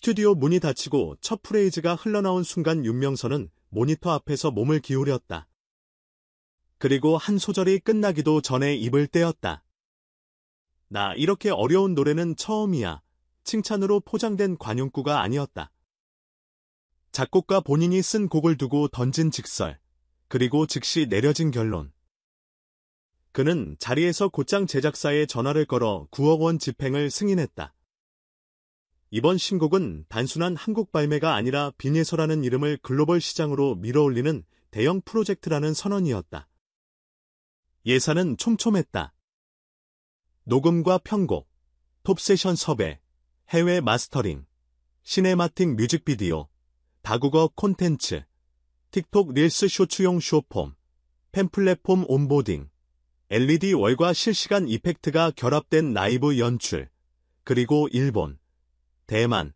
스튜디오 문이 닫히고 첫 프레이즈가 흘러나온 순간 윤명선은 모니터 앞에서 몸을 기울였다. 그리고 한 소절이 끝나기도 전에 입을 떼었다. 나 이렇게 어려운 노래는 처음이야. 칭찬으로 포장된 관용구가 아니었다. 작곡가 본인이 쓴 곡을 두고 던진 직설, 그리고 즉시 내려진 결론. 그는 자리에서 곧장 제작사에 전화를 걸어 9억 원 집행을 승인했다. 이번 신곡은 단순한 한국 발매가 아니라 빈예서라는 이름을 글로벌 시장으로 밀어올리는 대형 프로젝트라는 선언이었다. 예산은 촘촘했다. 녹음과 편곡, 톱세션 섭외, 해외 마스터링, 시네마틱 뮤직비디오, 다국어 콘텐츠, 틱톡 릴스 쇼츠용 쇼폼, 팬플랫폼 온보딩, LED 월과 실시간 이펙트가 결합된 라이브 연출, 그리고 일본, 대만,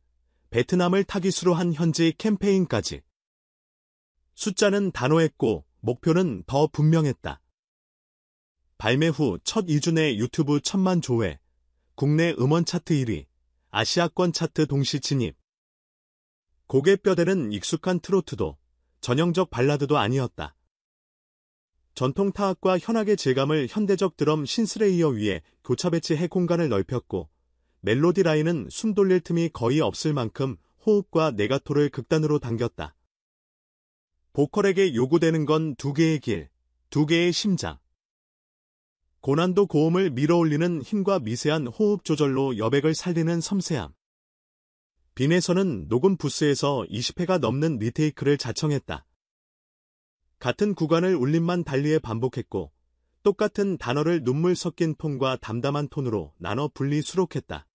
베트남을 타깃으로 한 현지 캠페인까지. 숫자는 단호했고 목표는 더 분명했다. 발매 후 첫 2주 내 유튜브 1000만 조회, 국내 음원 차트 1위, 아시아권 차트 동시 진입. 곡의 뼈대는 익숙한 트로트도, 전형적 발라드도 아니었다. 전통 타악과 현악의 질감을 현대적 드럼 신스레이어 위에 교차배치해 공간을 넓혔고, 멜로디 라인은 숨 돌릴 틈이 거의 없을 만큼 호흡과 네가토를 극단으로 당겼다. 보컬에게 요구되는 건 두 개의 길, 두 개의 심장. 고난도 고음을 밀어올리는 힘과 미세한 호흡 조절로 여백을 살리는 섬세함. 빈에서는 녹음 부스에서 20회가 넘는 리테이크를 자청했다. 같은 구간을 울림만 달리해 반복했고, 똑같은 단어를 눈물 섞인 톤과 담담한 톤으로 나눠 분리 수록했다.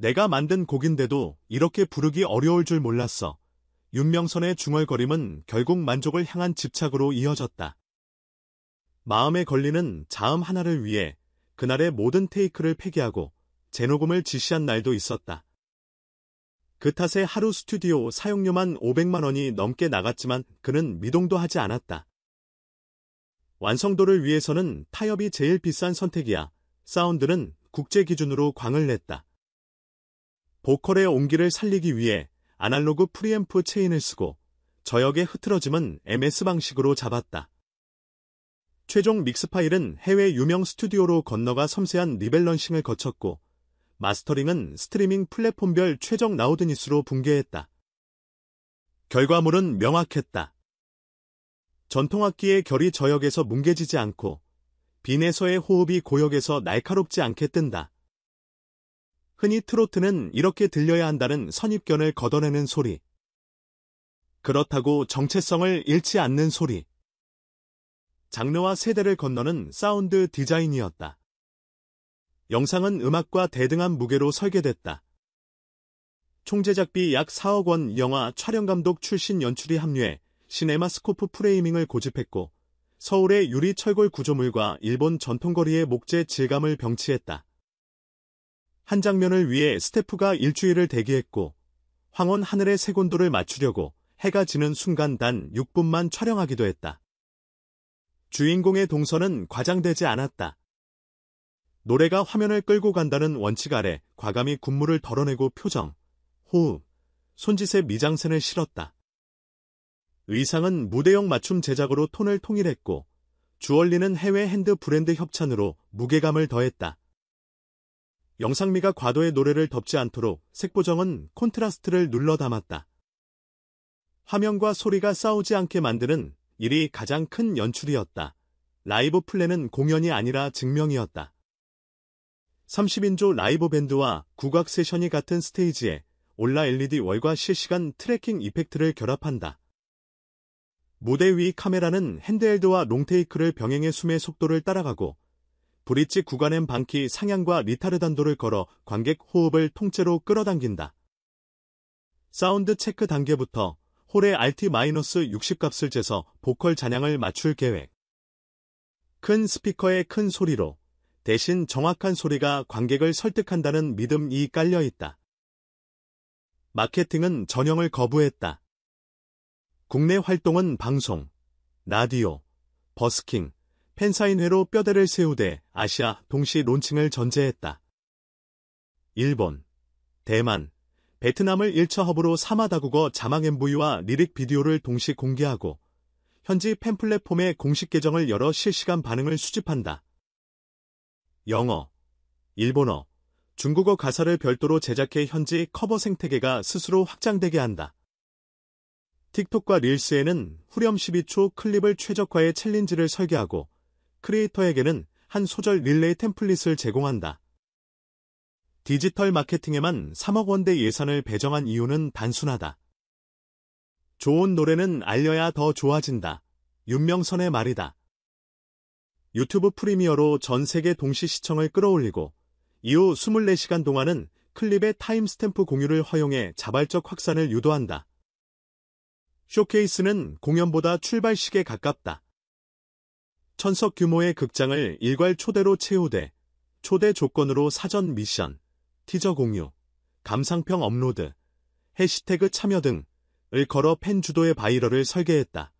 내가 만든 곡인데도 이렇게 부르기 어려울 줄 몰랐어. 윤명선의 중얼거림은 결국 만족을 향한 집착으로 이어졌다. 마음에 걸리는 자음 하나를 위해 그날의 모든 테이크를 폐기하고 재녹음을 지시한 날도 있었다. 그 탓에 하루 스튜디오 사용료만 500만 원이 넘게 나갔지만 그는 미동도 하지 않았다. 완성도를 위해서는 타협이 제일 비싼 선택이야. 사운드는 국제 기준으로 광을 냈다. 보컬의 온기를 살리기 위해 아날로그 프리앰프 체인을 쓰고 저역의 흐트러짐은 MS 방식으로 잡았다. 최종 믹스 파일은 해외 유명 스튜디오로 건너가 섬세한 리밸런싱을 거쳤고 마스터링은 스트리밍 플랫폼별 최적 라우드니스로 붕괴했다. 결과물은 명확했다. 전통악기의 결이 저역에서 뭉개지지 않고 빈에서의 호흡이 고역에서 날카롭지 않게 뜬다. 흔히 트로트는 이렇게 들려야 한다는 선입견을 걷어내는 소리. 그렇다고 정체성을 잃지 않는 소리. 장르와 세대를 건너는 사운드 디자인이었다. 영상은 음악과 대등한 무게로 설계됐다. 총제작비 약 4억 원 영화 촬영감독 출신 연출이 합류해 시네마스코프 프레이밍을 고집했고 서울의 유리 철골 구조물과 일본 전통거리의 목재 질감을 병치했다. 한 장면을 위해 스태프가 일주일을 대기했고 황혼 하늘의 색온도를 맞추려고 해가 지는 순간 단 6분만 촬영하기도 했다. 주인공의 동선은 과장되지 않았다. 노래가 화면을 끌고 간다는 원칙 아래 과감히 군무를 덜어내고 표정, 호흡, 손짓의 미장센을 실었다. 의상은 무대용 맞춤 제작으로 톤을 통일했고 주얼리는 해외 핸드 브랜드 협찬으로 무게감을 더했다. 영상미가 과도의 노래를 덮지 않도록 색보정은 콘트라스트를 눌러 담았다. 화면과 소리가 싸우지 않게 만드는 일이 가장 큰 연출이었다. 라이브 플레는 공연이 아니라 증명이었다. 30인조 라이브 밴드와 국악 세션이 같은 스테이지에 올라 LED 월과 실시간 트래킹 이펙트를 결합한다. 무대 위 카메라는 핸드헬드와 롱테이크를 병행해 숨의 속도를 따라가고 브릿지 구간엔 방키 상향과 리타르단도를 걸어 관객 호흡을 통째로 끌어당긴다. 사운드 체크 단계부터 홀의 RT-60 값을 재서 보컬 잔향을 맞출 계획. 큰 스피커의 큰 소리로 대신 정확한 소리가 관객을 설득한다는 믿음이 깔려있다. 마케팅은 전형을 거부했다. 국내 활동은 방송, 라디오, 버스킹, 팬사인회로 뼈대를 세우되 아시아 동시 론칭을 전제했다. 일본, 대만, 베트남을 1차 허브로 삼아 다국어 자막 MV와 리릭 비디오를 동시 공개하고 현지 팬 플랫폼의 공식 계정을 열어 실시간 반응을 수집한다. 영어, 일본어, 중국어 가사를 별도로 제작해 현지 커버 생태계가 스스로 확장되게 한다. 틱톡과 릴스에는 후렴 12초 클립을 최적화해 챌린지를 설계하고 크리에이터에게는 한 소절 릴레이 템플릿을 제공한다. 디지털 마케팅에만 3억 원대 예산을 배정한 이유는 단순하다. 좋은 노래는 알려야 더 좋아진다. 윤명선의 말이다. 유튜브 프리미어로 전 세계 동시 시청을 끌어올리고 이후 24시간 동안은 클립의 타임스탬프 공유를 허용해 자발적 확산을 유도한다. 쇼케이스는 공연보다 출발식에 가깝다. 1000석 규모의 극장을 일괄 초대로 채우되 초대 조건으로 사전 미션, 티저 공유, 감상평 업로드, 해시태그 참여 등을 걸어 팬 주도의 바이럴을 설계했다.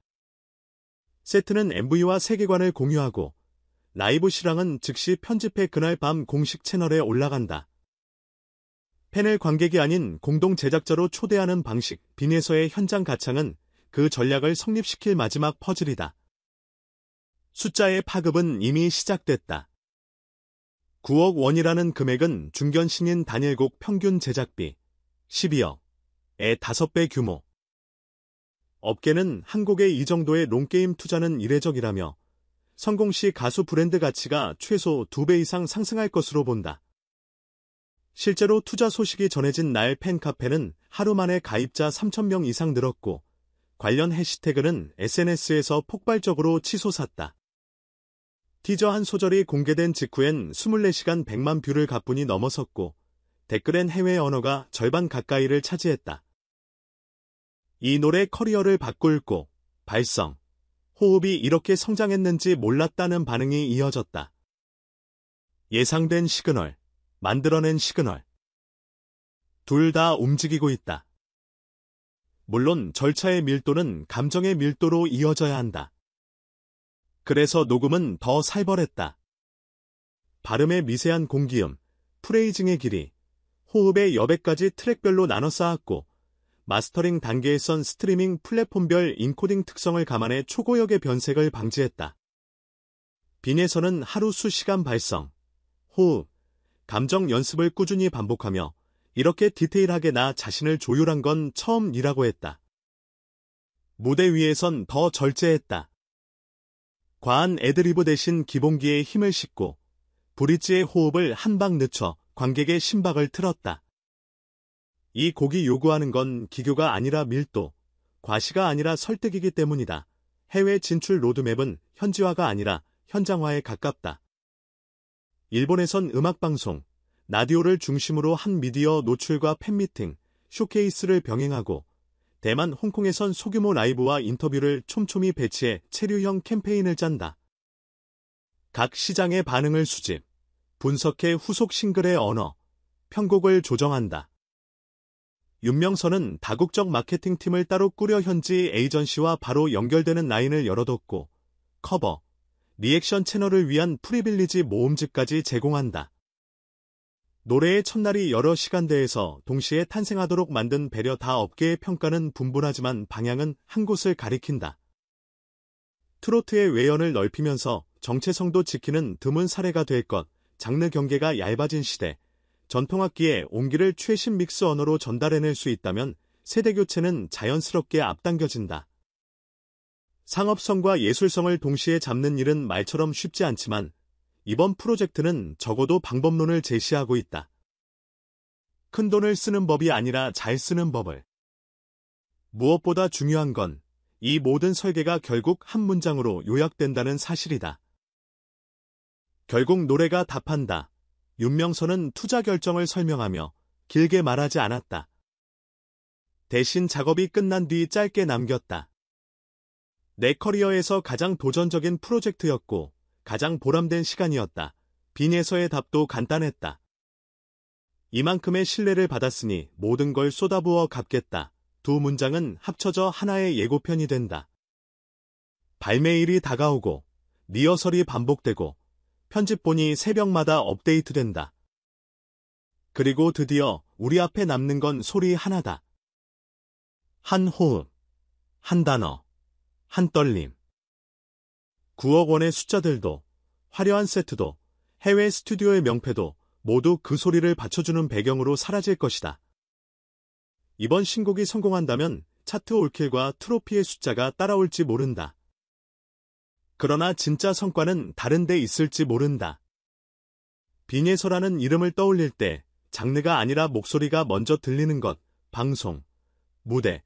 세트는 MV와 세계관을 공유하고 라이브 실황은 즉시 편집해 그날 밤 공식 채널에 올라간다. 패널 관객이 아닌 공동 제작자로 초대하는 방식, 빈에서의 현장 가창은 그 전략을 성립시킬 마지막 퍼즐이다. 숫자의 파급은 이미 시작됐다. 9억 원이라는 금액은 중견 신인 단일곡 평균 제작비 12억의 5배 규모. 업계는 한 곡에 이 정도의 롱게임 투자는 이례적이라며 성공 시 가수 브랜드 가치가 최소 2배 이상 상승할 것으로 본다. 실제로 투자 소식이 전해진 날 팬카페는 하루 만에 가입자 3,000명 이상 늘었고 관련 해시태그는 SNS에서 폭발적으로 치솟았다. 티저 한 소절이 공개된 직후엔 24시간 100만 뷰를 가뿐히 넘어섰고 댓글엔 해외 언어가 절반 가까이를 차지했다. 이 노래 커리어를 바꿀 곡, 발성, 호흡이 이렇게 성장했는지 몰랐다는 반응이 이어졌다. 예상된 시그널, 만들어낸 시그널. 둘 다 움직이고 있다. 물론 절차의 밀도는 감정의 밀도로 이어져야 한다. 그래서 녹음은 더 살벌했다. 발음의 미세한 공기음, 프레이징의 길이, 호흡의 여백까지 트랙별로 나눠 쌓았고 마스터링 단계에선 스트리밍 플랫폼별 인코딩 특성을 감안해 초고역의 변색을 방지했다. 빈에서는 하루 수시간 발성, 호흡, 감정 연습을 꾸준히 반복하며 이렇게 디테일하게 나 자신을 조율한 건 처음이라고 했다. 무대 위에선 더 절제했다. 과한 애드리브 대신 기본기에 힘을 싣고 브릿지의 호흡을 한 방 늦춰 관객의 심박을 틀었다. 이 곡이 요구하는 건 기교가 아니라 밀도, 과시가 아니라 설득이기 때문이다. 해외 진출 로드맵은 현지화가 아니라 현장화에 가깝다. 일본에선 음악방송, 라디오를 중심으로 한 미디어 노출과 팬미팅, 쇼케이스를 병행하고 대만, 홍콩에선 소규모 라이브와 인터뷰를 촘촘히 배치해 체류형 캠페인을 짠다. 각 시장의 반응을 수집, 분석해 후속 싱글의 언어, 편곡을 조정한다. 윤명선은 다국적 마케팅팀을 따로 꾸려 현지 에이전시와 바로 연결되는 라인을 열어뒀고 커버, 리액션 채널을 위한 프리빌리지 모음집까지 제공한다. 노래의 첫날이 여러 시간대에서 동시에 탄생하도록 만든 배려 다 업계의 평가는 분분하지만 방향은 한 곳을 가리킨다. 트로트의 외연을 넓히면서 정체성도 지키는 드문 사례가 될 것, 장르 경계가 얇아진 시대, 전통악기의 온기를 최신 믹스 언어로 전달해낼 수 있다면 세대교체는 자연스럽게 앞당겨진다. 상업성과 예술성을 동시에 잡는 일은 말처럼 쉽지 않지만 이번 프로젝트는 적어도 방법론을 제시하고 있다. 큰 돈을 쓰는 법이 아니라 잘 쓰는 법을. 무엇보다 중요한 건 이 모든 설계가 결국 한 문장으로 요약된다는 사실이다. 결국 노래가 답한다. 윤명선은 투자 결정을 설명하며 길게 말하지 않았다. 대신 작업이 끝난 뒤 짧게 남겼다. 내 커리어에서 가장 도전적인 프로젝트였고 가장 보람된 시간이었다. 빈에서의 답도 간단했다. 이만큼의 신뢰를 받았으니 모든 걸 쏟아부어 갚겠다. 두 문장은 합쳐져 하나의 예고편이 된다. 발매일이 다가오고 리허설이 반복되고 편집본이 새벽마다 업데이트된다. 그리고 드디어 우리 앞에 남는 건 소리 하나다. 한 호흡, 한 단어, 한 떨림. 9억 원의 숫자들도, 화려한 세트도, 해외 스튜디오의 명패도 모두 그 소리를 받쳐주는 배경으로 사라질 것이다. 이번 신곡이 성공한다면 차트 올킬과 트로피의 숫자가 따라올지 모른다. 그러나 진짜 성과는 다른 데 있을지 모른다. 빙예서라는 이름을 떠올릴 때 장르가 아니라 목소리가 먼저 들리는 것, 방송, 무대,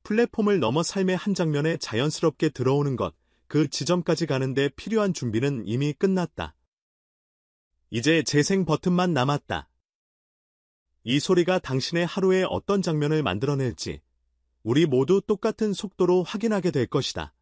플랫폼을 넘어 삶의 한 장면에 자연스럽게 들어오는 것, 그 지점까지 가는데 필요한 준비는 이미 끝났다. 이제 재생 버튼만 남았다. 이 소리가 당신의 하루에 어떤 장면을 만들어낼지 우리 모두 똑같은 속도로 확인하게 될 것이다.